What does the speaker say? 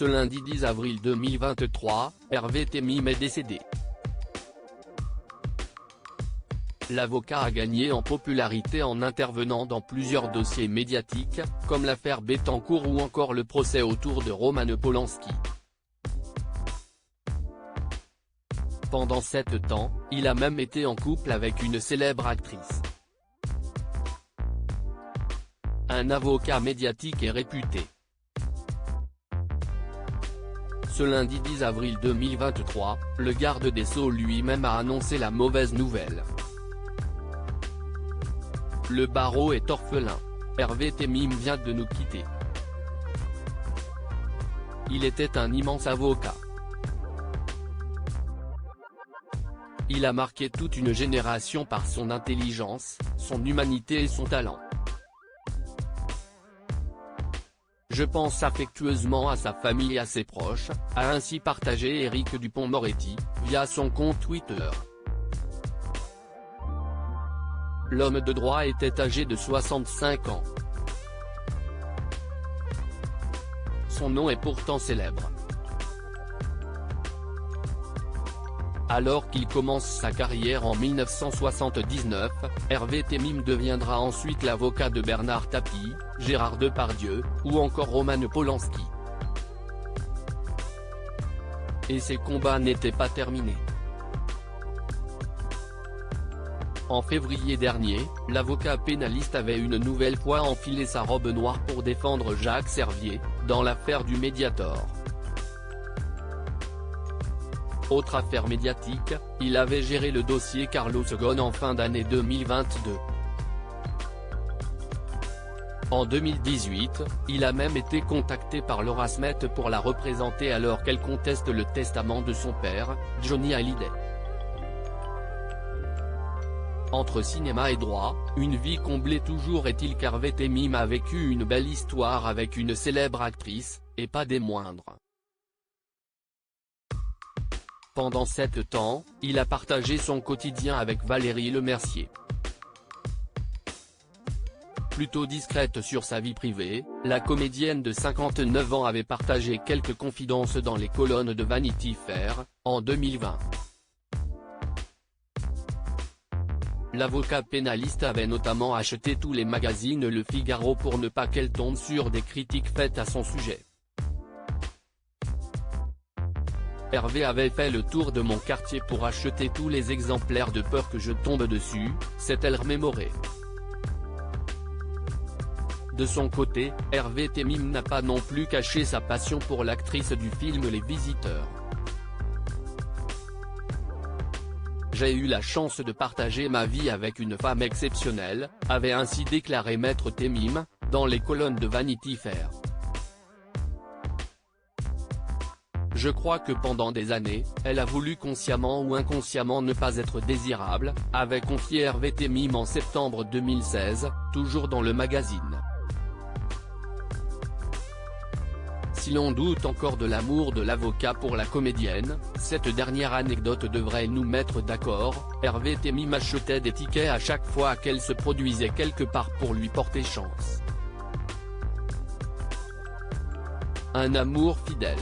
Ce lundi 10 avril 2023, Hervé Temim est décédé. L'avocat a gagné en popularité en intervenant dans plusieurs dossiers médiatiques, comme l'affaire Bettencourt ou encore le procès autour de Roman Polanski. Pendant 7 ans, il a même été en couple avec une célèbre actrice. Un avocat médiatique et réputé. Ce lundi 10 avril 2023, le garde des Sceaux lui-même a annoncé la mauvaise nouvelle. Le barreau est orphelin. Hervé Temim vient de nous quitter. Il était un immense avocat. Il a marqué toute une génération par son intelligence, son humanité et son talent. Je pense affectueusement à sa famille et à ses proches, a ainsi partagé Éric Dupond-Moretti, via son compte Twitter. L'homme de droit était âgé de 65 ans. Son nom est pourtant célèbre. Alors qu'il commence sa carrière en 1979, Hervé Temim deviendra ensuite l'avocat de Bernard Tapie, Gérard Depardieu, ou encore Roman Polanski. Et ses combats n'étaient pas terminés. En février dernier, l'avocat pénaliste avait une nouvelle fois enfilé sa robe noire pour défendre Jacques Servier, dans l'affaire du Mediator. Autre affaire médiatique, il avait géré le dossier Carlos Ghosn en fin d'année 2022. En 2018, il a même été contacté par Laura Smet pour la représenter alors qu'elle conteste le testament de son père, Johnny Hallyday. Entre cinéma et droit, une vie comblée toujours est-il qu'Hervé Temim a vécu une belle histoire avec une célèbre actrice, et pas des moindres. Pendant 7 ans, il a partagé son quotidien avec Valérie Lemercier. Plutôt discrète sur sa vie privée, la comédienne de 59 ans avait partagé quelques confidences dans les colonnes de Vanity Fair, en 2020. L'avocat pénaliste avait notamment acheté tous les magazines Le Figaro pour ne pas qu'elle tombe sur des critiques faites à son sujet. Hervé avait fait le tour de mon quartier pour acheter tous les exemplaires de peur que je tombe dessus, s'est-elle remémorée. De son côté, Hervé Temim n'a pas non plus caché sa passion pour l'actrice du film Les Visiteurs. J'ai eu la chance de partager ma vie avec une femme exceptionnelle, avait ainsi déclaré Maître Temim, dans les colonnes de Vanity Fair. Je crois que pendant des années, elle a voulu consciemment ou inconsciemment ne pas être désirable, avait confié Hervé Temim en septembre 2016, toujours dans le magazine. Si l'on doute encore de l'amour de l'avocat pour la comédienne, cette dernière anecdote devrait nous mettre d'accord. Hervé Temim achetait des tickets à chaque fois qu'elle se produisait quelque part pour lui porter chance. Un amour fidèle.